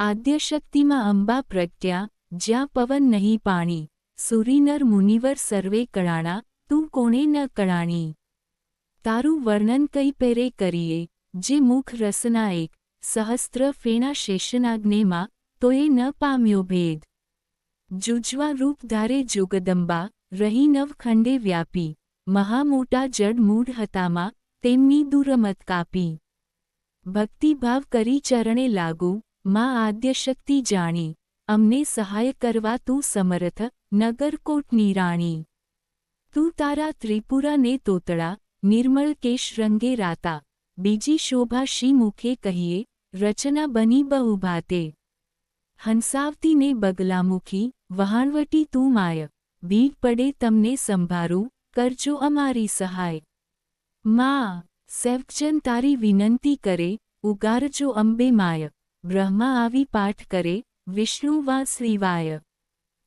આદ્યશક્તિમાં અંબા પ્રગટ્યા, જ્યાં પવન નહીં પાણી, સુરીનર મુનિવર સર્વે કળાણા, તું કોણે ન કળાણી. તારું વર્ણન કઈ પેરે કરીએ, જે મુખ રસના એક, સહસ્ત્ર ફેણા શેષનાગ્નેમાં, તોય ન પામ્યો ભેદ. જુજવા રૂપ ધારે જુગદંબા, રહી નવ ખંડે વ્યાપી, મહામોટા જડ મૂઢ હતામાં, તેમની દુરમત કાપી. ભક્તિભાવ કરી ચરણે લાગુ, માં આદ્યશક્તિ જાણી, અમને સહાય કરવા તું સમર્થ, નગરકોટની રાણી. તું તારા ત્રિપુરાને તોતળા, નિર્મળ કેશ રંગે રાતા, બીજી શોભા શી મુખે કહીએ, રચના બની બહુ ભાતે. હંસાવતીને બગલામુખી, વહાણવટી તું માય, ભીડ પડે તમને સંભારું, કરજો અમારી સહાય. મા સેવકજન તારી વિનંતી કરે, ઉગારજો અંબે માય, બ્રહ્મા આવી પાઠ કરે, વિષ્ણુ વાંસળી વાય.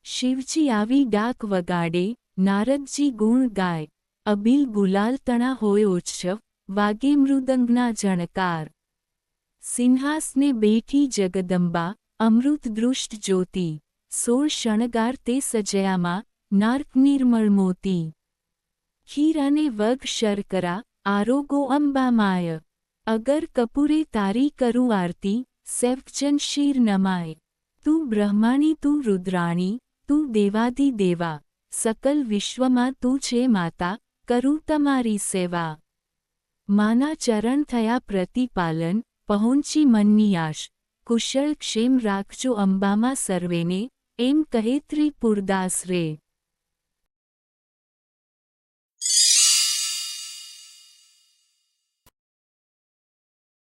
શિવજી આવી ડાક વગાડે, નારદજી ગુણ ગાય, અબીલ ગુલાલ તણા હોય ઉત્સવ, વાગે મૃદંગના ઝણકાર. સિંહાસને બેઠી જગદંબા, અમૃત દૃષ્ટ જ્યોતિ, 16 શણગાર તે સજયામાં, નાર્ક નિર્મળ મોતી. ખીર અને વગ શર્કરા, આરોગો અંબા માય, અગર કપૂરે તારી કરું આરતી, સેવકજન શીર નમાય. તું બ્રહ્માણી તું રુદ્રાણી, તું દેવાધિ દેવા, સકલ વિશ્વમાં તું છે માતા, કરું તમારી સેવા. માના ચરણ થયા પ્રતિપાલન, પહોંચી મનની આશ, કુશળ ક્ષેમ રાખજો અંબામાં સર્વેને, એમ કહે ત્રિપુરદાસ રે.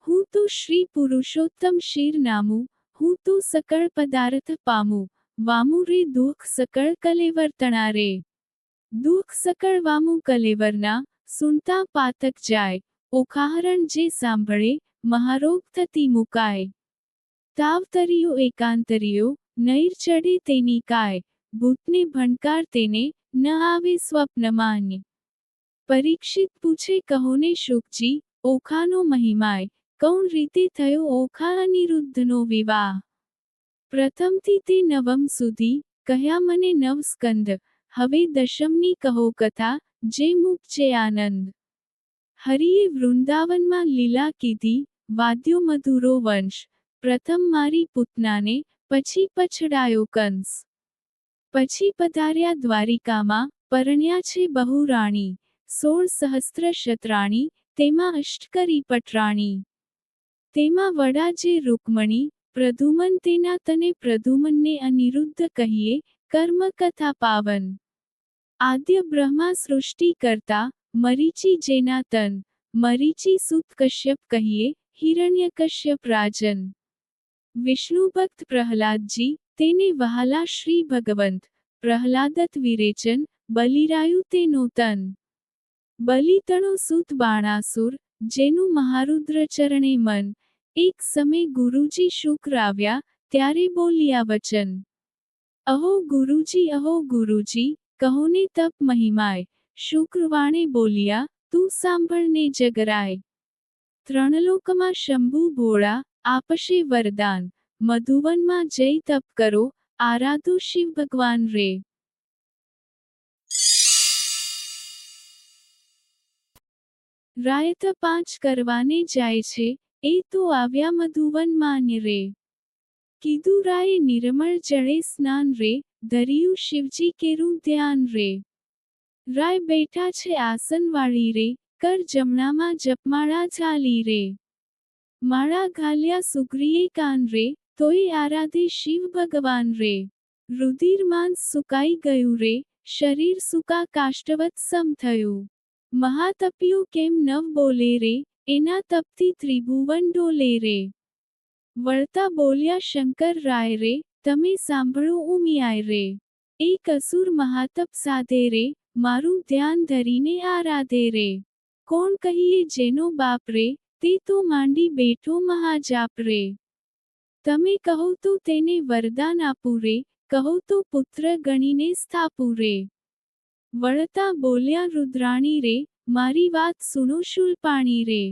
હું તો શ્રી પુરુષોત્તમ શીર નામું, હું તો સકળ પદાર્થ પામું, વામું રે દુઃખ સકળ કલેવર તણા રે. દુઃખ સકળ વામું કલેવરના, સુનતા પાતક જાય, ઓખાહરણ જે સાંભળે, મહારોગ થતી મુકાય. તાવતરિયો એકાંતરિયો, નૈર ચડે તેની કાય, ભૂતને ભણકાર તેને, ન આવે સ્વપ્નમાન્ય. પરીક્ષિત પૂછે કહોને શુકજી, ઓખાનો મહિમાય, કૌણ રીતે થયો ઓખા અનિરુદ્ધનો વિવાહ. પ્રથમથી તે નવમ સુધી, કહ્યા મને નવ સ્કંદ, હવે દશમની કહો કથા, જે મુકજે આનંદ. હરિએ વૃંદાવનમાં લીલા કીધી, વાદ્યો મધુરો વંશ, પ્રથમ મારી પૂતનાને, પછી પછડાયો કંસ. પછી પધાર્યા દ્વારિકામાં, પરણ્યા છે બહુ રાણી, 16 સહસ્ત્ર શતરાણી, તેમાં અષ્ટકરી પટરાણી. તેમાં વડા જે રૂકમણી, પ્રદ્યુમન તેના તને પ્રદ્યુમનને અનિરુદ્ધ કહીએ, કર્મ કથા પાવન. આદ્ય બ્રહ્મા સૃષ્ટિ કરતા, મરીચી જેના તન, મરીચી સુત કશ્યપ કહીએ, હિરણ્યકશ્યપ રાજન. વિષ્ણુ ભક્ત પ્રહલાદજી, તેને વહાલા શ્રી ભગવંત, પ્રહલાદત વિરેચન, બલિરાયું તેનો તન. બલિતણો સુત બાણાસુર, જેનું મહારુદ્ર ચરણે મન, એક સમય ગુરુજી શુક્ર આવ્યા, ત્યારે બોલ્યા વચન. અહો ગુરુજી, કહોને તપ મહિમાય, શુક્રવાણે બોલ્યા, તું સાંભળને જગરાય. ત્રણલોકમાં શંભુ ભોળા, આપશે વરદાન, મધુવનમાં જય તપ કરો, આરાધો શિવ ભગવાન રે. રાયત 5 કરવાને જાય છે, એ તો આવ્યા મધુવન માન્ય રે. કીધું રાયે નિર્મળ જળે સ્નાન રે, ધર્યું શિવજી કેરું ધ્યાન રે. રાય બેઠા છે આસન વાળી રે, કર જમણામાં જપમાળા ઝાલી રે. માળા ઘાલ્યા સુગ્રીએ કાન રે, તોય આરાધે શિવ ભગવાન રે. રુધિર માંસ સુકાઈ ગયું રે, શરીર સુકા કાષ્ટવત સમ થયું. મહાતપિયો કેમ નવ બોલે રે, એના તપથી ત્રિભુવન ડોલે રે. વળતા બોલ્યા શંકર રાય રે, તમે સાંભળો ઉમિયાય રે. એક અસુર મહાતપ સાધે રે, મારું ધ્યાન ધરીને આરાધે રે. કોણ કહીએ જેનો બાપ રે, તે તો માંડી બેઠો મહાજાપ રે. તમે કહો તો તેને વરદાન આપું રે, કહો તો પુત્ર ગણીને સ્થાપું રે. વળતા બોલ્યા રુદ્રાણી રે, મારી વાત સુનો શૂલપાણી રે.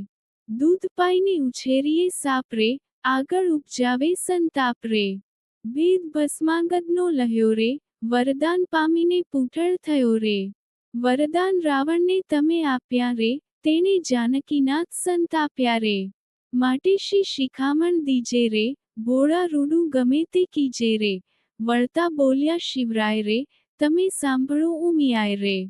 દૂધ પાઈને ઉછેરીએ સાપ રે, આગળ ઉપજાવે સંતાપ રે. ભેદ ભસ્માંગદનો લહ્યો રે, વરદાન પામીને પૂઠળ થયો રે. વરદાન રાવણને તમે આપ્યા રે, તેણે જાનકીનાથ સંતાપ્યા રે. માટે શિખામણ દીજે રે, ભોળા રૂડું ગમે તે કીજે રે. વળતા બોલ્યા શિવરાય રે, તમે સાંભળો ઉમિયાય રે.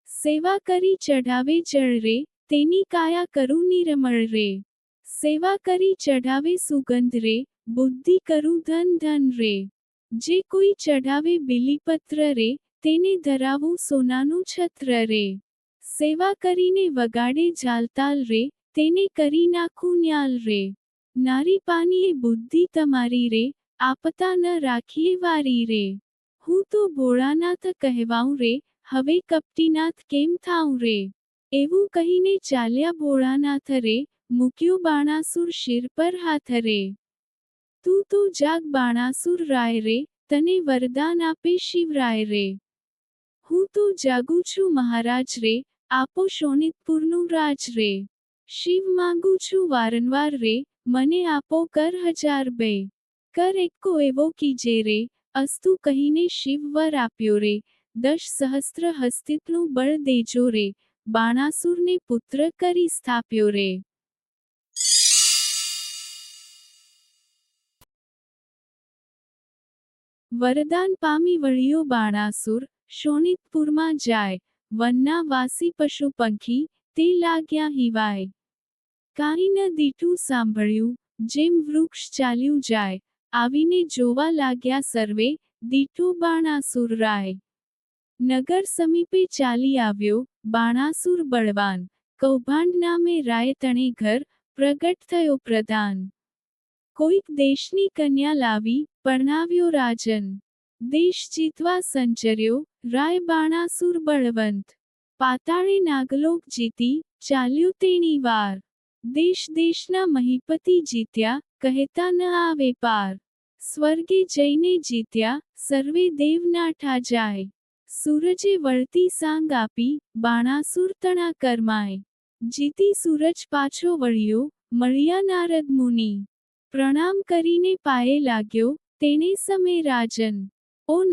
સેવા કરી ચઢાવે જળ રે, તેની કાયા કરું નિર્મળ રે. સેવા કરી ચઢાવે સુગંધ રે, બુદ્ધિ કરું ધન ધન રે. જે કોઈ ચઢાવે બિલીપત્ર રે, તેને ધરાવું સોનાનું છત્ર રે. સેવા કરીને વગાડે ઝાલતાલ રે, તેને કરી નાખું ન્યાલ રે. નારી પાનીએ બુદ્ધિ તમારી રે, આપતા ન રાખીએ વારી રે. હું તો ભોળાનાથ કહેવાઉં રે, હવે કપટીનાથ કેમ થાઉં રે. એવું કહીને ચાલ્યા ભોળાનાથ રે, મૂક્યો બાણાસુર શિર પર હાથ રે. તું તો જાગ બાણાસુર રાય રે, તને વરદાન આપે શિવરાય રે. હું તો જાગું છું મહારાજ રે, આપો શોણિતપુરનું રાજ રે. શિવ માંગું છું વારંવાર રે, મને આપો કર 1002. કર એકો એવો કીજે રે, અસ્તુ કહીને શિવ વર આપ્યો રે. 10 સહસ્ત્ર હસ્તિનું બળ દેજો રે, બાણાસુરને પુત્ર કરી સ્થાપ્યો રે. વરદાન પામી વળ્યો બાણાસુર, શોણિતપુરમાં જાય. વનના વાસી પશુ પંખી, તે લાગ્યા હિવાય. કાંઈ ન દીઠું સાંભળ્યું, જેમ વૃક્ષ ચાલ્યું જાય. આવીને જોવા લાગ્યા સર્વે, દીઠો બાણાસુર રાય. નગર સમીપે ચાલી આવ્યો, બાણાસુર બળવાન. કૌભાંડ નામે રાય તણે ઘર, પ્રગટ થયો પ્રધાન. કોઈક દેશની કન્યા લાવી, પરણાવ્યો રાજન. દેશ જીતવા સંચર્યો, રાય બાણાસુર બળવંત. પાતાળે નાગલોક જીતી, ચાલ્યો તેણી વાર. દેશ દેશના મહીપતિ જીત્યા, કહેતા ન આવે પાર. સ્વર્ગે જઈને જીત્યા, સર્વે દેવનાઠા જાય. સૂરજે વળતી સાંગ આપી, બાણાસુર તણા કરમાય. જીતી સૂરજ પાછો વળ્યો, મળ્યા નારદ મુનિ. પ્રણામ કરીને પાયે લાગ્યો, તેણે સમે રાજન. ઓ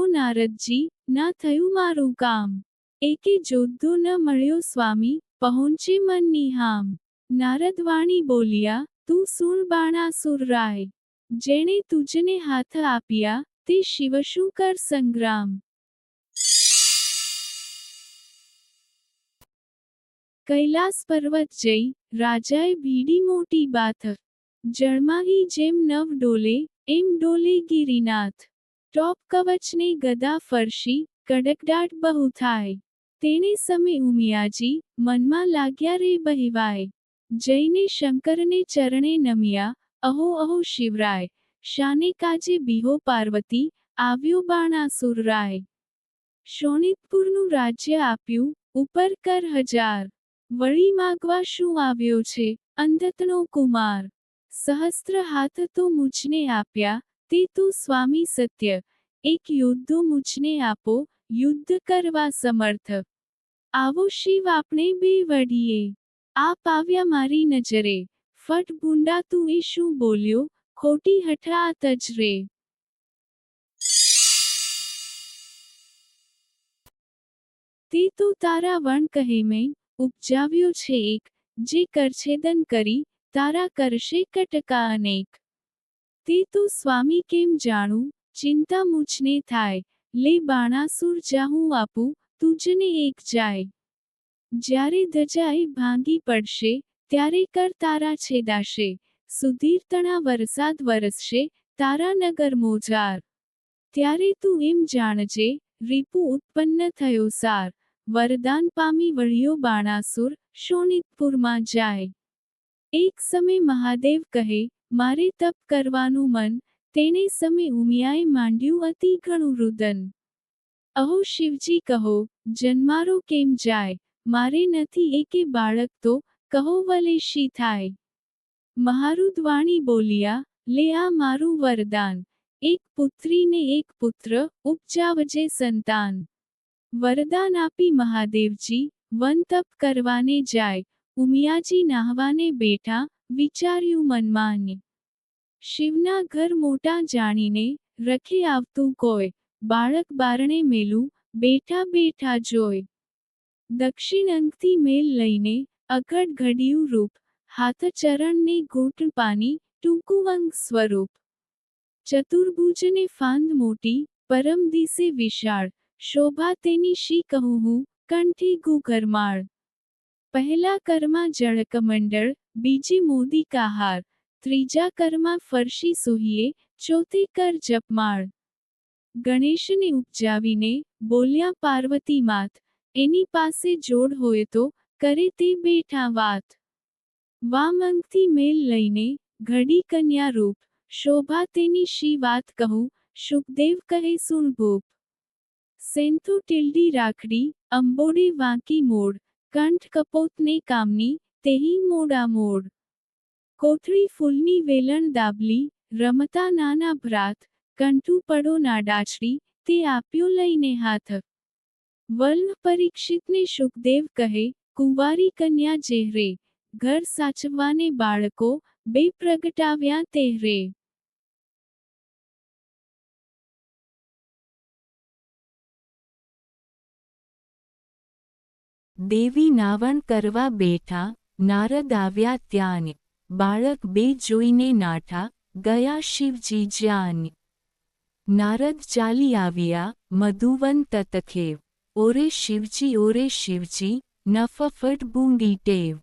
નારદજી, ના થયું મારું કામ. એકે જોદ્ધો ન મળ્યો સ્વામી, પહોંચે મનની હામ. નારદ વાણી બોલ્યા, તું સુણ બાણાસુર રાય. જેણે તુજને હાથ આપ્યા, તે શિવ શું કર સંગ્રામ. કૈલાસ પર્વત જઈ, રાજાએ ભીડી મોટી બાથ. જળમાહી જેમ નવ ડોલે, એમ ડોલે ગિરિનાથ. ટોપ કવચને ગદા ફરશી, કડકડાટ બહુ થાય. તેણે સમે ઉમિયાજી, મનમાં લાગ્યા રે બહિવાય. જઈને શંકરને ચરણે નમ્યા, અહો અહો શિવરાય. શાને કાજે બીહો પાર્વતી, આવ્યો બાણાસુર રાય. શોણિતપુરનું રાજ્ય આપ્યું, ઉપર કર 1000. વળી માગવા શું આવ્યો છે, અંધતનો કુમાર. સહસ્ત્ર હાથ તો મુझને આપ્યા, તે તો સ્વામી સત્ય. એક યોદ્ધો મુझને આપો, યુદ્ધ કરવા સમર્થ. આવો શિવ આપણે બે વઢીએ. આપ આવ્યા મારી નજરે. ફટ ભૂંડા તું એ શું બોલ્યો, ખોટી હઠા તજરે. તે તો તારા વણ કહે મેં, ઉપજાવ્યો છે એક, જે કરછેદન કરી, તારા કરશે કટકા અનેક. તે તો સ્વામી કેમ જાણું, ચિંતા મુझને થાય. લે બાણાસુર જાહું આપું, તુજને એક જાય. જ્યારે ધજાએ ભાંગી પડશે, ત્યારે કર તારા છેદાશે. સુધીર તણા વરસાદ વરસશે, તારા નગર મોજાર. ત્યારે તું એમ જાણજે, રીપુ ઉત્પન્ન થયો સાર. વરદાન પામી વળ્યો બાણાસુર, શોણિતપુરમાં જાય. એક સમય મહાદેવ કહે, મારે તપ કરવાનું મન. તેણે સમે ઉમિયાએ માંડ્યું અતિ ઘણું રુદન. અહો શિવજી કહો, જન્મારો કેમ જાય. મારે નથી એકે બાળક તો, કહો વલે શી થાય. મહારુદ વાણી બોલ્યા, લે આ મારું વરદાન. એક પુત્રી ને એક પુત્ર, ઉપજાવજે સંતાન. વરદાન આપી મહાદેવજી, વન તપ કરવાને જાય. ઉમિયાજી નાહવાને બેઠા, વિચાર્યું મનમાં. શિવના ઘર મોટા જાણીને, રખે આવતું કોઈ, બાળક બારણે મેલું, બેઠા બેઠા જોય. દક્ષિણ અંગથી મેલ લઈને, અઘડ ઘડ્યું રૂપ, હાથ ચરણને ઘૂંટણ પાની, ટૂંકું અંગ સ્વરૂપ. ચતુર્ભુજને ફાંદ મોટી, પરમ દિશે વિશાળ, શોભા તેની શી કહું હું, કંઠે ગુગરમાળ. પહેલા કરમાં જળકમંડળ, બીજી મોદિકા હાર, ત્રીજા કરમાં ફરશી સોહીએ, ચોથે કર જપમાળ. ગણેશને ઉપજાવીને, બોલ્યા પાર્વતી માત, એની પાસે જોડ હોય તો, કરે તે બેઠા વાત. વામ અંગથી મેલ લઈને, ઘડી કન્યા રૂપ, શોભા તેની શી વાત કહું, શુકદેવ કહે સુણ ભૂપ. સેન્થો ટીલડી રાખડી, અંબોડે વાંકી મોડ, કંઠ કપોતને કામની, તેહી મોડા મોડ. કોથળી ફૂલની વેલણ દાબલી, રમતા નાના ભ્રાત, કંઠું પડો ના ડાચડી, તે આપ્યો લઈને હાથ. વલ્લભ પરીક્ષિતને શુકદેવ કહે, કુંવારી કન્યા જેહરે, ઘર સાચવવાને બાળકો, બે પ્રગટાવ્યા તેહરે. દેવી નાવણ કરવા બેઠા, નારદ આવ્યા ત્યાં. બાળક બે જોઈને નાઠા, ગયા શિવજી જ્યાં. નારદ ચાલી આવ્યા, મધુવન તતખેવ. ઓરે શિવજી, નફફટ બૂંગી ટેવ.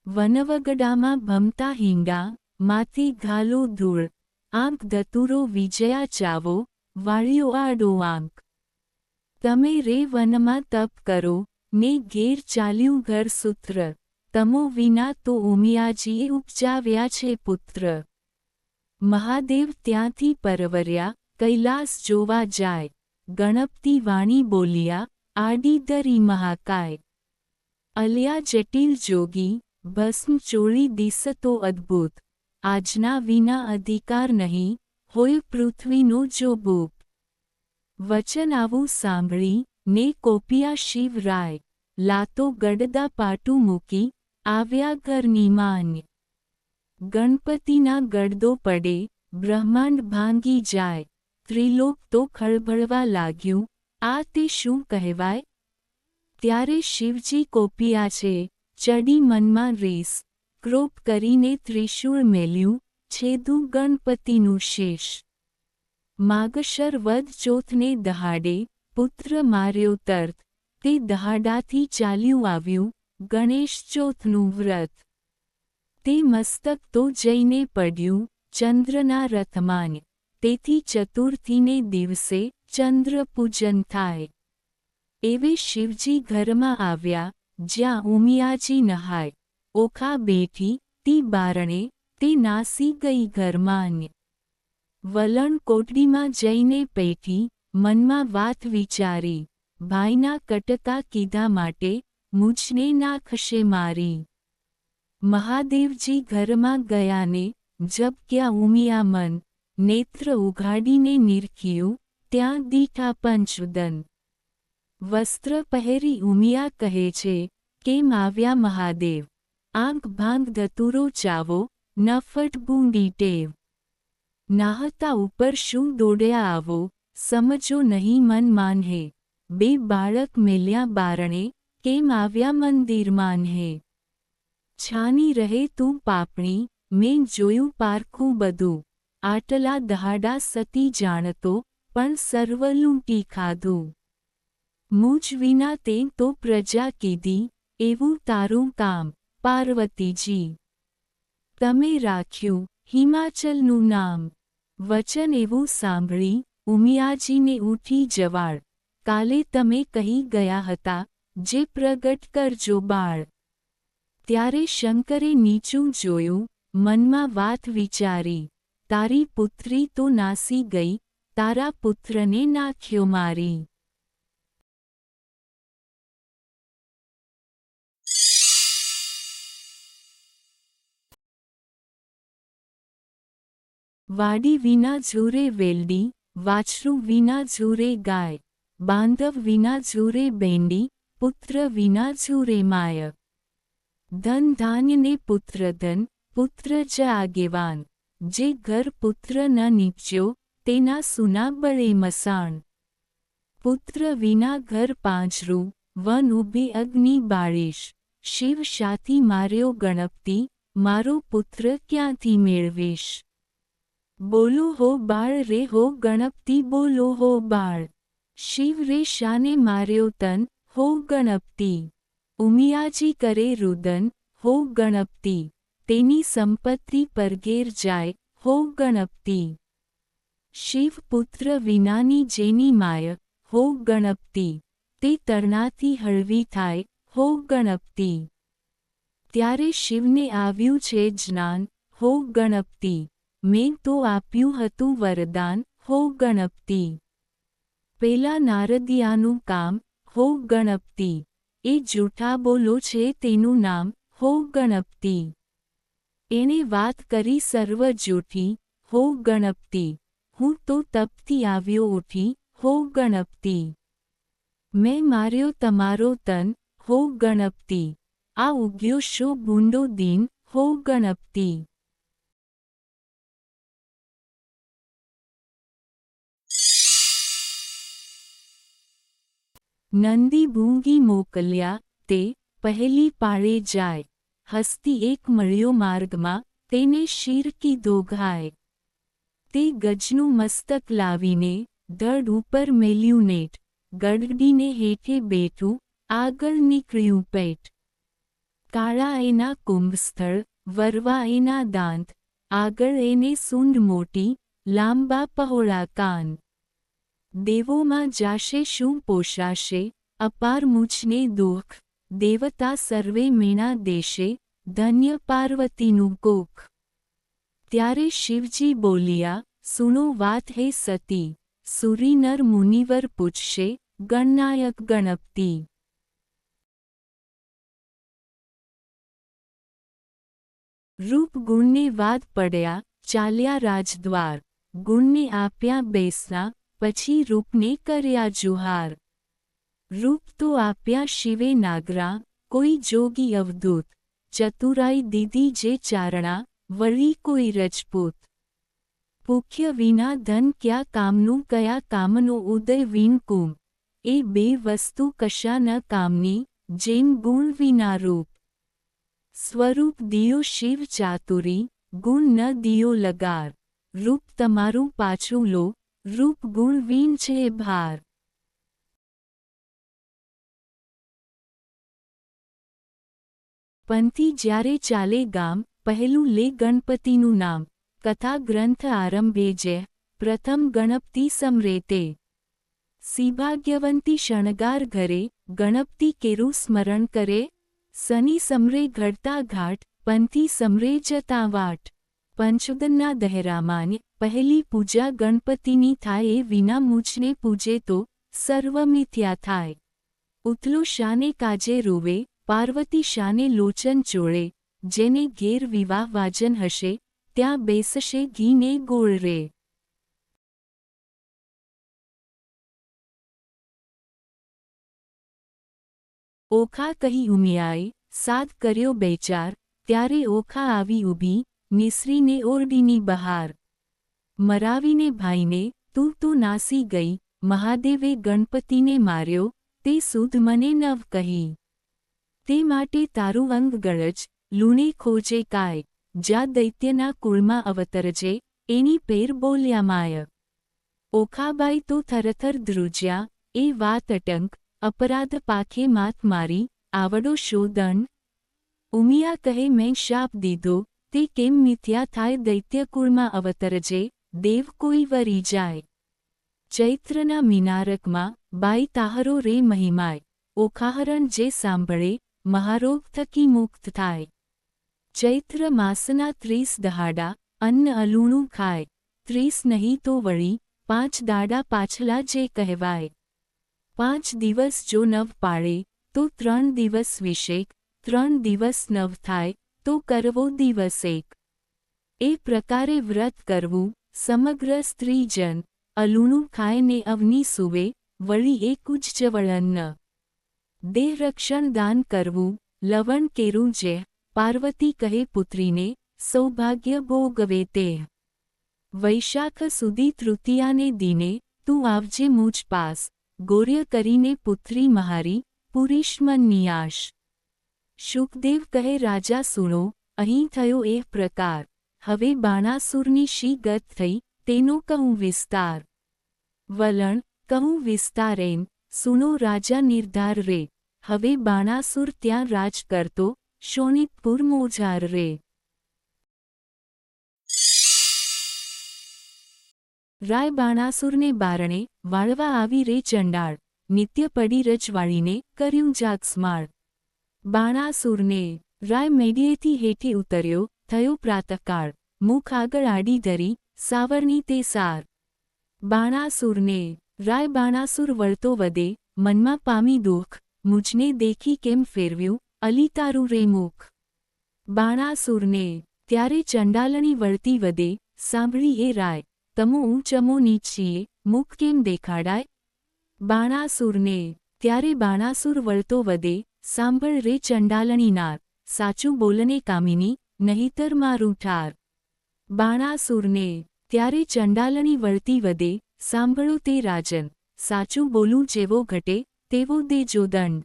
વનવગડામાં ભમતા હિંગા, માથે ઘાલો ધૂળ, આંક ધતુરો વિજયા ચાવો, વાળ્યો આડો આંક. તમે રે વનમાં તપ કરો, ને ઘેર ચાલ્યું ઘર સૂત્ર, તમો વિના તો ઉમિયાજીએ ઉપજાવ્યા છે પુત્ર. મહાદેવ ત્યાંથી પરવર્યા, કૈલાસ જોવા જાય, ગણપતિ વાણી બોલ્યા, આડી દરી મહાકાય. અલ્યા જટિલ જોગી, ભસ્મ ચોળી દિસતો અદ્ભુત, આજના વિના અધિકાર નહીં, હોય પૃથ્વીનો જો ભૂપ. વચન આવું સાંભળી, ને કોપિયા શિવરાય, લાતો ગડદા પાટું મૂકી, આવ્યા ઘરની માન્ય. ગણપતિના ગડદો પડે, બ્રહ્માંડ ભાંગી જાય, ત્રિલોક તો ખળભળવા લાગ્યું, આ તે શું કહેવાય? ત્યારે શિવજી કોપિયા છે, ચડી મનમાં રીસ, ક્રોપ કરીને ત્રિશૂળ મેલ્યું, છેદું ગણપતિનું શીશ. માગશર વદ ચોથને દહાડે, પુત્ર માર્યો તર્ત, તે દહાડાથી ચાલ્યું આવ્યું, ગણેશ ચોથનું વ્રત. તે મસ્તક તો જઈને પડ્યું, ચંદ્રના રથમાન, તેથી ચતુર્થીને દિવસે, ચંદ્ર પૂજન થાય. એવે શિવજી ઘરમાં આવ્યા, જ્યાં ઉમિયાજી નહાય, ઓખા બેઠી, તી બારણે, તે નાસી ગઈ ઘરમાં. વલણ કોટડીમાં જઈને પેઠી, મનમાં વાત વિચારી, ભાઈના કટકા કીધા માટે, મુझને નાખશે મારી. મહાદેવજી ઘરમાં ગયાને, જબ ઉમિયા મન, નેત્ર ઉઘાડીને નિરખ્યું, ત્યાં દીઠા પંચદન. વસ્ત્ર પહેરી ઉમિયા કહે છે, કેમ આવ્યા મહાદેવ, આંખ ભાંગ ધતુરો ચાવો, નફટ બૂંદી ટેવ. નાહતા ઉપર શું દોડ્યા આવો, સમજો નહીં મન માનહે, બે બાળક મેલ્યા બારણે, કેમ આવ્યા મંદિરમાં હે. છાની રહે તું પાપણી, મેં જોયું પારખું બધું, આટલા દહાડા સતી જાણતો, પણ સર્વ લૂંટી ખાધું. મુજ વિના તે તો પ્રજા કીધી, એવું તારું કામ, પાર્વતીજી. તમે રાખ્યું, હિમાચલનું નામ. વચન એવું સાંભળી, ઉમિયાજીને ઉઠી જવાળ, કાલે તમે કહી ગયા હતા, જે પ્રગટ કરજો બાળ. ત્યારે શંકરે નીચું જોયું, મનમાં વાત વિચારી, તારી પુત્રી તો નાસી ગઈ, તારા પુત્રને નાખ્યો મારી. વાડી વિના ઝૂરે વેલડી, વાછરું વિના ઝૂરે ગાય, બાંધવ વિના ઝૂરે બેંડી, પુત્ર વિના ઝૂરે માય. ધન ધાન્ય ને પુત્રધન, પુત્ર જ આગેવાન, જે ઘર પુત્ર ન નીપજ્યો, તેના સુના બળે મસાણ. પુત્ર વિના ઘર પાંજરું, વન ઊભી અગ્નિ બાળીશ, શિવ શાથી માર્યો ગણપતિ, મારો પુત્ર ક્યાંથી મેળવીશ. બોલો હો બાળ રે હો ગણપતિ બોલો હો બાળ, શિવ રે શાને માર્યો તન, હો ગણપતિ. ઉમિયાજી કરે રુદન, હો ગણપતિ, તેની સંપત્તિ પરગેર જાય, હો ગણપતિ. શિવ પુત્ર વિનાની જેની માય, હો ગણપતિ, તે તરણાથી હળવી થાય, હો ગણપતિ. ત્યારે શિવને આવ્યું છે જ્ઞાન, હો ગણપતિ, મેં તો આપ્યું હતું વરદાન, હો ગણપતિ. પેલા નારદિયાનું કામ, હો ગણપતિ, એ જૂઠા બોલો છે તેનું નામ, હો ગણપતિ. એણે વાત કરી સર્વ જૂઠી, હો ગણપતિ, હું તો તપથી આવ્યો ઉઠી, હો ગણપતિ. મેં માર્યો તમારો તન, હો ગણપતિ, આ ઉગ્યો શો ભૂંડો દીન, હો ગણપતિ. નંદી ભૂંગી મોકલ્યા, તે પહેલી પાળે જાય, હસ્તી એક મળ્યો માર્ગમાં, તેને શીર કીધો ઘાય. તે ગજનું મસ્તક લાવીને, ધડ ઉપર મેલ્યું નેટ, ગડગડીને હેઠે બેઠું, આગળ નીકળ્યું પેટ. કાળા એના કુંભસ્થળ, વરવા એના દાંત, આગળ એને સૂંઢ મોટી, લાંબા પહોળા કાન. દેવોમાં જાશે શું પોષાશે, અપાર મુझને દુઃખ, દેવતા સર્વે મેણા દેશે, ધન્ય પાર્વતીનું કોખ. ત્યારે શિવજી બોલ્યા, સુનો વાત હે સતી, સુરી નર મુનિવર પૂછશે, ગણનાયક ગણપતિ. રૂપ ગુણને વાદ પડ્યા, ચાલ્યા રાજદ્વાર, ગુણને આપ્યા બેસના, પછી રૂપને કર્યા જુહાર. રૂપ તો આપ્યા શિવે નાગરા, કોઈ જોગી અવધૂત, ચતુરાઈ દીધી જે ચારણા, વળી કોઈ રજપૂત. ભૂખ્ય વિના ધન ક્યાં કામનું કયા કામનો ઉદય વીણ કુંભ, એ બે વસ્તુ કશા ન કામની, જેમ ગુણ વિના રૂપ. સ્વરૂપ દિયો શિવ ચાતુરી, ગુણ ન દિયો લગાર, રૂપ તમારું પાછું લો, રૂપ ગુણ વીણ છે ભાર. પંથી જ્યારે ચાલે ગામ, પહેલું લે ગણપતિનું નામ, કથા ગ્રંથ આરંભે જે, પ્રથમ ગણપતિ સમરેતે. સૌભાગ્યવંતી શણગાર ઘરે, ગણપતિ કેરું સ્મરણ કરે, શનિ સમરે ઘડતા ઘાટ, પંથી સમરે જતા વાટ. પંચોદનના દહેરામાન્ય, પહેલી પૂજા ગણપતિની થાય એ વિના મુझને પૂજે તો, સર્વ મિથ્યા થાય. ઉથલો શાને કાજે રૂવે, પાર્વતી શાને લોચન ચોળે, જેને ઘેર વિવાહ વાજન હશે, ત્યાં બેસશે ઘીને ગોળ રે. ઓખા કહી ઉમિયાએ, સાદ કર્યો બેચાર, ત્યારે ઓખા આવી ઊભી, નિસરીને ઓરડીની બહાર. મરાવીને ભાઈને, તું તો નાસી ગઈ, મહાદેવે ગણપતિને માર્યો, તે સુધ મને નવ કહી. તે માટે તારું અંગ ગળજ, લૂણે ખોજે કાય, જ્યાં દૈત્યના કુળમાં અવતરજે, એની પેર બોલ્યા માય. ઓખાબાઈ તો થરથર ધ્રુજ્યા, એ વાત અટંક, અપરાધ પાખે માત મારી, આવડો શો દંડ. ઉમિયા કહે મેં શાપ દીધો, તે કેમ મિથ્યા થાય દૈત્યકુળમાં અવતરજે, દેવ કોઈ વરી જાય. ચૈત્રના મિનારકમાં, બાઈ તાહરો રે મહિમાય, ઓખાહરણ જે સાંભળે, મહારોગ થકી મુક્ત થાય. ચૈત્ર માસના 30 દહાડા, અન્ન અલૂણું ખાય, 30 નહીં તો વળી, 5 દાડા પાછલા જે કહેવાય. 5 દિવસ જો નવ પાળે, તો 3 દિવસ વિષેક, 3 દિવસ નવ થાય, તો કરવો દિવસ એક. એ પ્રકારે વ્રત કરવું, સમગ્ર સ્ત્રીજન, અલૂણું ખાય ને અવની સૂવે, વળી એક ઉજ્જવળ અન્ન. દેહ રક્ષણ દાન કરવું, લવણ કેરું જે, પાર્વતી કહે પુત્રીને, સૌભાગ્ય ભોગવે તે. વૈશાખ સુધી તૃતીયાને દિને, તું આવજે મુજ પાસ, ગૌર્ય કરીને પુત્રી મહારી, પુરીશ મન નિયાશ. શુકદેવ કહે રાજા સુણો, અહીં થયો એ પ્રકાર, હવે બાણાસુરની શી ગત થઈ, તેનો કહું વિસ્તાર. વલણ, કહું વિસ્તાર એમ, સુનો રાજા નિર્ધાર રે, હવે બાણાસુર ત્યાં રાજ કરતો, શોણિતપુર મોજાર રે. રાય બાણાસુરને બારણે, વાળવા આવી રે ચંડાળ, નિત્ય પડી રજવાળીને, કર્યું જાગસ્માળ. બાણાસુરને, રાય મેડીએથી હેઠે ઉતર્યો, થયો પ્રાતઃકાળ, મુખ આગળ આડી ધરી, સાવરણી તે સાર. બાણાસુરને, રાય બાણાસુર વળતો વધે, મનમાં પામી દુઃખ, મુજને દેખી કેમ ફેરવ્યું, અલી તારું રે મુખ. બાણાસુરને, ત્યારે ચંડાલણી વળતી વધે, સાંભળી એ રાય, તમો ઊંચમો નીચ છીએ, મુખ કેમ દેખાડાય. બાણાસુરને, ત્યારે બાણાસુર વળતો વધે, સાંભળ રે ચંડાલણી નાર, સાચું બોલને કામિની, નહિતર મારું ઠાર. બાણાસુરને, ત્યારે ચંડાલણી વળતી વધે, સાંભળો તે રાજન, સાચું બોલું જેવો ઘટે, તેવો દેજો દંડ.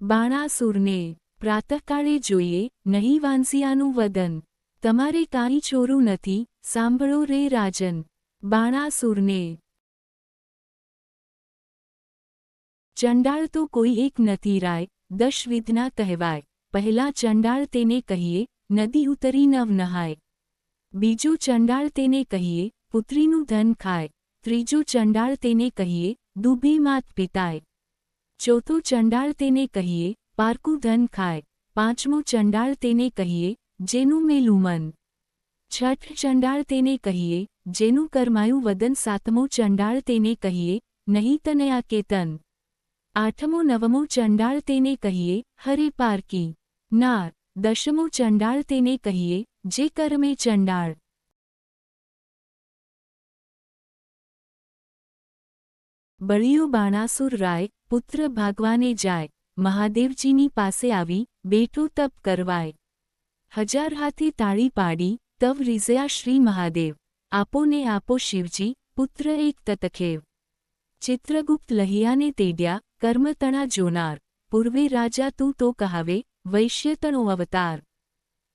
બાણાસુરને, પ્રાતઃકાળે જોઈએ, નહીં વાંસિયાનું વદન, તમારે કાંઈ ચોરું નથી, સાંભળો રે રાજન. બાણાસુરને, ચંડાળ તો કોઈ એક નથી રાય, દશવિધના કહેવાય, પહેલા ચંડાળ તેને કહીએ, નદી ઉતરી નવ નહાય. બીજો ચંડાળ તેને કહીએ, પુત્રીનું ધન ખાય, ત્રીજો ચંડાળ તેને કહીએ, દુભે માત પિતાય. ચોથો ચંડાળ તેને કહીએ, પારકું ધન ખાય, પાંચમો ચંડાળ તેને કહીએ, જેનું મેલું મન. છઠ ચંડાળ તેને કહીએ, જેનું કરમાયું વદન. સાતમો ચંડાળ તેને કહીએ, નહીં તને આ કેતન. આઠમો નવમો ચંડાળ તેને કહીએ, હરે પારકી નાર. દશમો ચંડાળ તેને કહીએ, જે કરમે ચંડાળ. બળિયો બાણાસુર રાય, પુત્ર ભાગવાને જાય, મહાદેવજીની પાસે આવી, બેઠો તપ કરવાય. 1000 હાથે તાળી પાડી, તવ રીઝયા શ્રી મહાદેવ, આપો ને આપો શિવજી, પુત્ર એક તતખેવ. ચિત્રગુપ્ત લહિયાને તેડ્યા, કર્મતણા જોનાર, પૂર્વે રાજા તું તો કહાવે, વૈશ્યતણો અવતાર.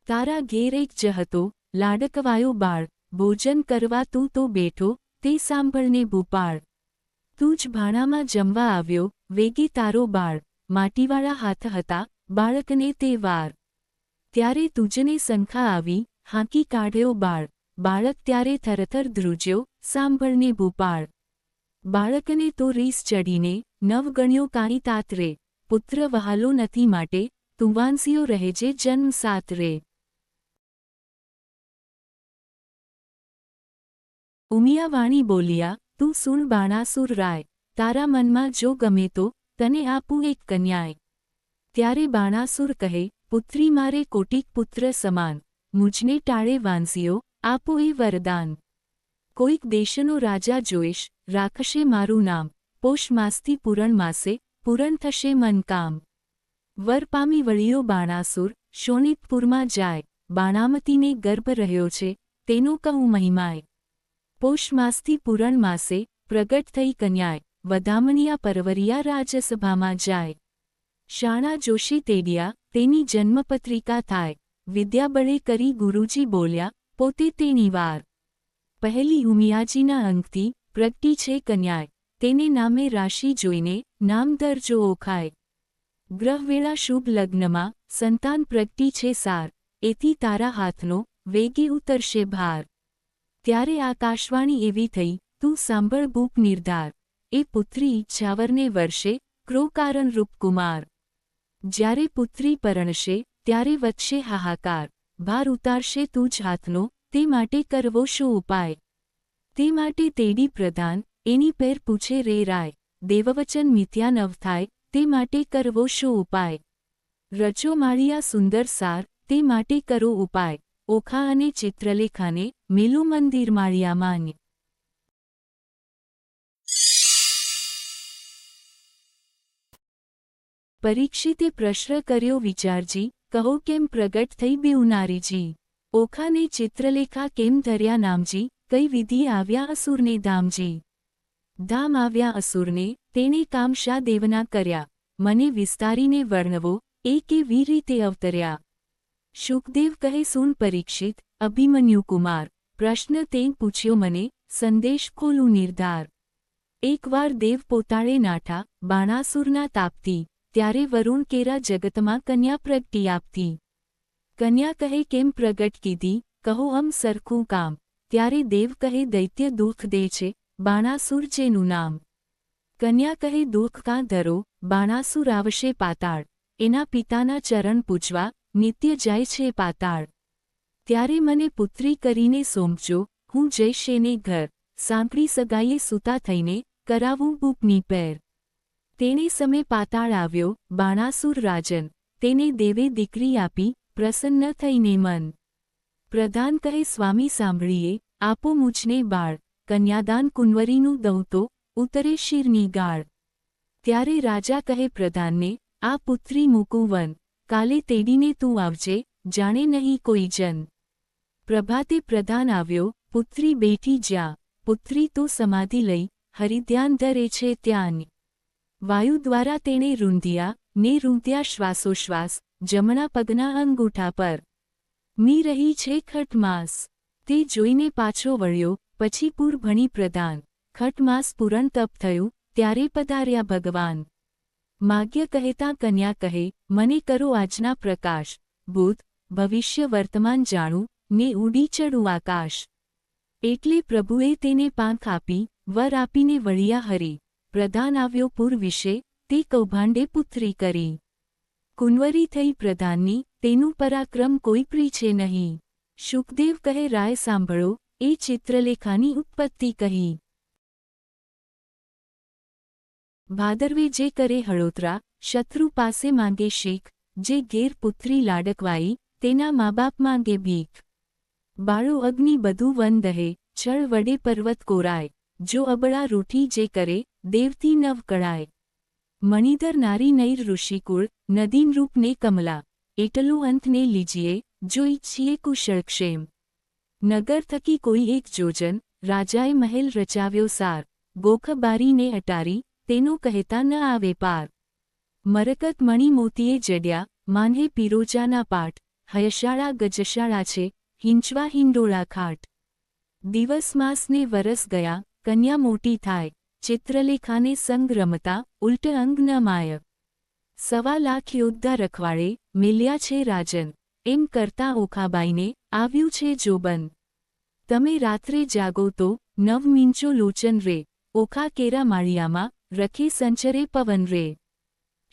તારા ઘેર એક જ હતો, લાડકવાયો બાળ, ભોજન કરવા તું તો બેઠો, તે સાંભળને ભૂપાળ. તું જ ભાણામાં જમવા આવ્યો, વેગે તારો બાળ, માટીવાળા હાથ હતા, બાળકને તે વાર. ત્યારે તુજને સંખા આવી, હાંકી કાઢ્યો બાળ, બાળક ત્યારે થરથર ધ્રુજ્યો, સાંભળને ભૂપાળ. બાળકને તો રીસ ચડીને, નવ ગણ્યો કાંઈ તાત રે, પુત્ર વહાલો નથી માટે, તું વાંસિયો રહેજે જન્મ સાત રે. ઉમિયાવાણી બોલ્યા, તું સુણ બાણાસુર રાય, તારા મનમાં જો ગમે તો, તને આપું એક કન્યાય. ત્યારે બાણાસુર કહે, પુત્રી મારે કોટિક પુત્ર સમાન, મુજને ટાળે વાંસિયો, આપો એ વરદાન. કોઈક દેશનો રાજા જોઈશ, રાખશે મારું નામ, પોષ માસથી પૂરણ માસે, પૂરણ થશે મન કામ. વર પામી વળિયો બાણાસુર, શોણિતપુરમાં જાય, બાણામતીને ગર્ભ રહ્યો છે, તેનો કહું મહિમાય. પોષ માસથી પૂરણ માસે, પ્રગટ થઈ કન્યાય, વધામણિયા પરવરિયા રાજસભામાં જાય. શાણા જોશી તેડ્યા, તેની જન્મપત્રિકા થાય, વિદ્યાબળે કરી ગુરુજી બોલ્યા, પોતે તેની વાર. પહેલી ઉમિયાજીના અંકથી, પ્રગટી છે કન્યાય, તેને નામે રાશિ જોઈને, નામ દરજો ઓખાય. ગ્રહવેળા શુભ લગ્નમાં, સંતાન પ્રગટી છે સાર, એથી તારા હાથનો, વેગે ઉતરશે ભાર. ત્યારે આકાશવાણી એવી થઈ, તું સાંભળ ભૂપ નિર્ધાર, એ પુત્રી ઈચ્છાવરને વર્ષે, ક્રોકારણ રૂપકુમાર. જ્યારે પુત્રી પરણશે, ત્યારે વધશે હાહાકાર, ભાર ઉતારશે તું જ હાથનો, તે માટે કરવો શો ઉપાય. તે માટે તેડી પ્રધાન, એની પેર પૂછે રે રાય, દેવવચન મિથ્યા નવ થાય, તે માટે કરવો શો ઉપાય. રચો માળિયા સુંદર સાર, તે માટે કરો ઉપાય, ઓખા અને ચિત્રલેખાને, મેલો મંદિર માળિયામાં. પરીક્ષિતે પ્રશ્ન કર્યો વિચારજી, કહો કેમ પ્રગટ થઈ બેઉ નારીજી? ઓખાને ચિત્રલેખા કેમ ધર્યા નામજી? કઈ વિધિએ આવ્યા અસુરને ધામજી? ધામ આવ્યા અસુરને, તેણે કામ શા દેવના કર્યા? મને વિસ્તારીને વર્ણવો, એ કેવી રીતે અવતર્યા? શુકદેવ કહે સુન પરીક્ષિત, અભિમન્યુ કુમાર, પ્રશ્ન તે પૂછ્યો મને, સંદેશ ખોલું નિર્ધાર. એકવાર દેવ પોતાળે નાઠા, બાણાસુરના તાપતી, ત્યારે વરુણ કેરા જગતમાં કન્યા પ્રગટી આપતી. કન્યા કહે કેમ પ્રગટ કીધી? કહો અમ સરખું કામ. ત્યારે દેવ કહે દૈત્ય દુઃખ દે છે, બાણાસુર જેનું નામ. કન્યા કહે દુઃખ કાં ધરો? બાણાસુર આવશે પાતાળ. એના પિતાના ચરણ પૂજવા, નિત્ય જાય છે પાતાળ. ત્યારે મને પુત્રી કરીને સોંપજો, હું જઈશ એને ઘર. સાંકડી સગાઈએ સૂતા થઈને, કરાવું બૂપની પેર. તેણે સમે પાતાળ આવ્યો, બાણાસુર રાજન. તેને દેવે દીકરી આપી, પ્રસન્ન થઈને મન. પ્રધાન કહે સ્વામી સાંભળીએ, આપો મુજને બાળ. કન્યાદાન કુંવરીનું દઉં તો, ઉતરે શિરની ગાળ. ત્યારે રાજા કહે પ્રધાનને, આ પુત્રી મૂકું વન. કાલે તેડીને તું આવજે, જાણે નહીં કોઈ જન. પ્રભાતે પ્રધાન આવ્યો, પુત્રી બેઠી જ્યાં. પુત્રી તો સમાધિ લઈ, હરિધ્યાન ધરે છે ત્યાં. વાયુ દ્વારા તેણે રૂંધ્યા, ને રૂંધ્યા શ્વાસોશ્વાસ, જમણા પગના અંગૂઠા પર. મી રહી છે ખટમાસ. તે જોઈને પાછો વળ્યો, પછી પૂર ભણી પ્રધાન. ખટમાસ પૂરણ તપ થયું, ત્યારે પધાર્યા ભગવાન. માગ્ય કહેતા કન્યા કહે, મને કરો આજના પ્રકાશ. ભૂત, ભવિષ્ય વર્તમાન જાણું, ને ઉડી ચડું આકાશ. એટલે પ્રભુએ તેને પાંખ આપી, વર આપીને વળ્યા હરી. પ્રધાન આવ્યો પૂર વિશે, તે કૌભાંડે પુત્રી કરી. કુંવરી થઈ પ્રધાનની, તેનું પરાક્રમ કોઈ પ્રીછે નહીં. શુકદેવ કહે રાય સાંભળો, એ ચિત્રલેખાની ઉત્પત્તિ કહી. ભાદરવે જે કરે હળોતરા, શત્રુ પાસે માંગે શીખ. જે ઘેર પુત્રી લાડકવાઈ, તેના મા બાપ માંગે ભીખ. બાળો અગ્નિ બધું વન દહે, છળ વડે પર્વત કોરાય. જો અબળા રૂઠી જે કરે, દેવતી નવ કળાય. મણિધર નારી નૈર ઋષિકુળ, નદીન રૂપને કમલા. એટલું અંતને લીજીએ, જો ઈચ્છીએ કુશળક્ષેમ. નગર થકી કોઈ એક જોજન, રાજાએ મહેલ રચાવ્યો સાર. ગોખ બારીને અટારી, તેનો કહેતા ન આવે પાર. મરકત મણિ મોતીએ જડ્યા, માન્હે પીરોજાના પાટ. હયશાળા ગજશાળા છે, હિંચવા હિંડોળા ખાટ. દિવસ માસને વરસ ગયા, કન્યા મોટી થાય. ચિત્રલેખાને સંગ રમતા, ઉલટ અંગ ન માય. 1.25 લાખ યોદ્ધા રખવાડે, મિલ્યા છે રાજન. એમ કરતા ઓખાબાઈને, આવ્યું છે જોબન. તમે રાત્રે જાગો તો, નવ મીંચો લોચન રે. ઓખા કેરા માળિયામાં, રખે સંચરે પવન રે.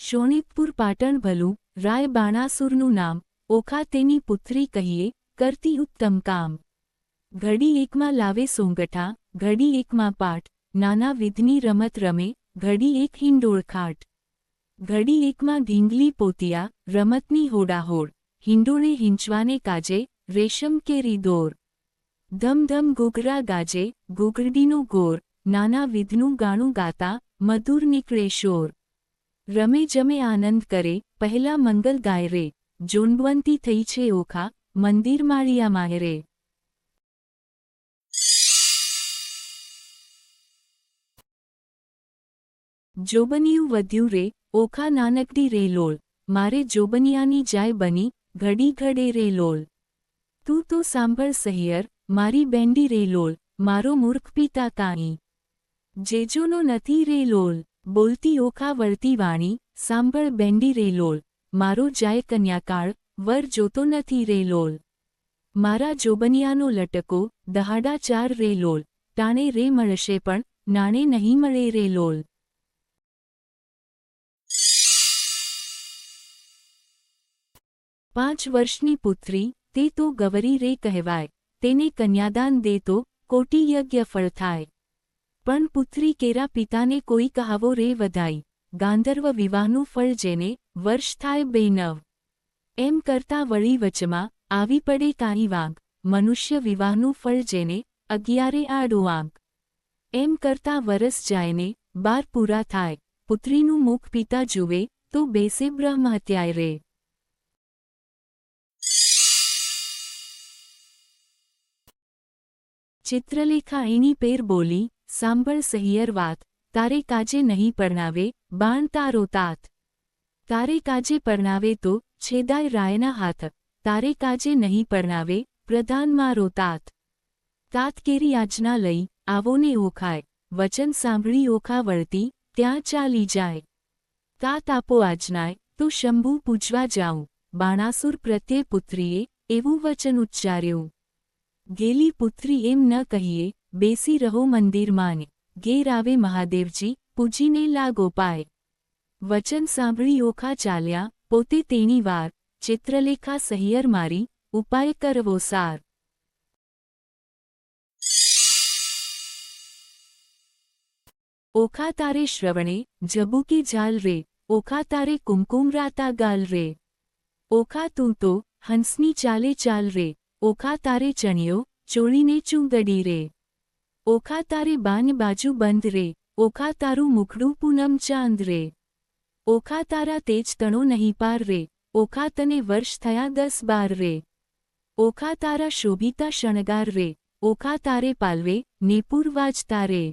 શોણિતપુર પાટણ ભલું, રાય બાણાસુરનું નામ. ઓખા તેની પુત્રી કહીએ, કરતી ઉત્તમ કામ. ઘડી એકમાં લાવે સોંગઠા, ઘડી એકમાં પાટ. નાના વિધની રમત રમે, ઘડી એક હિંડોળ ખાટ. ઘડી એકમાં ઢીંગલી પોતિયા, રમતની હોડાહોડ. હિંડોળે હિંચવાને કાજે, રેશમ કેરી દોર. ધમ ધમ ઘૂઘરા ગાજે, ઘૂઘરડીનો ગોર. નાના વિધનું ગાણું ગાતા, મધુર નીકળે શોર. રમે જમે આનંદ કરે, પહેલા મંગલ ગાય રે. જોનબવંતી થઈ છે ઓખા, મંદિર માળિયામાં રે. જોબનિયું વધ્યું રે, ઓખા નાનકડી રે લોલ. મારે જોબનિયાની જાય બની, ઘડી ઘડે રે લોલ. તું તો સાંભળ સહિયર, મારી બેંડી રે લોલ. મારો મૂર્ખ પિતા કાંઈ જેજોનો નથી રે લોલ. બોલતી ઓખા વળતી વાણી, સાંભળ બેંડી રે લોલ. મારો જાય કન્યાકાળ, વર જોતો નથી રે લોલ. મારા જોબનિયાનો લટકો, દહાડા 4 રે લોલ. ટાણે રે મળશે પણ, નાણે નહીં મળે રે લોલ. 5 વર્ષની પુત્રી, તે તો ગવરી રે કહેવાય. તેને કન્યાદાન દે તો, કોટી યજ્ઞ ફળ થાય. પણ પુત્રી કેરા પિતાને કોઈ કહાવો રે વધાઈ. ગાંધર્વ વિવાહનું ફળ જેને, વર્ષ થાય 2 એમ કરતા વળી વચમાં, આવી પડે કાંઈ વાંક. મનુષ્ય વિવાહનું ફળ જેને, 11 આડો આંક. એમ કરતા વરસ જાયને, 12 પૂરા થાય. પુત્રીનું મુખ પિતા જુએ, તો બેસે બ્રહ્મહત્યાય રે. ચિત્રલેખા એની પેર બોલી, સાંભળ સહિયર વાત, તારે કાજે નહીં પરણાવે, બાણ તારો તાત. તારે કાજે પરણાવે તો, છેદાય રાયના હાથ, તારે કાજે નહીં પરણાવે, પ્રધાન મારો તાત. તાત કેરી આજના લઈ, આવોને ઓખાય, વચન સાંભળી ઓખા વળતી, ત્યાં ચાલી જાય. તાત આપો આજનાય, તો શંભુ પૂજવા જાઉં, બાણાસુર પ્રત્યે પુત્રીએ, એવું વચન ઉચ્ચાર્યું. ગેલી પુત્રી એમ ન કહીએ, બેસી રહો મંદિરમાં, ઘેર આવે મહાદેવજી, પૂજીને લાગો પાય. વચન સાંભળી ઓખા ચાલ્યા, પોતે તેણી વાર, ચિત્રલેખા સહિયર મારી, ઉપાય કરવો સાર. ઓખા તારે શ્રવણે, જબુકી ઝાલ રે, ઓખા તારે કુમકુમ રાતા ગાલ રે. ઓખા તું તો, હંસની ચાલે ચાલ રે, ઓખા તારે ચણિયો, ચોળીને ચૂંદડી રે. ઓખા તારે બાન બાજુ બંધ રે, ઓખા તારું મુખડું પૂનમ ચાંદ રે. ઓખા તારા તેજ તણો નહીં પાર રે, ઓખા તને વર્ષ થયા 10-12 રે. ઓખા તારા શોભિતા શણગાર રે, ઓખા તારે પાલવે, નેપુર વાજતા રે.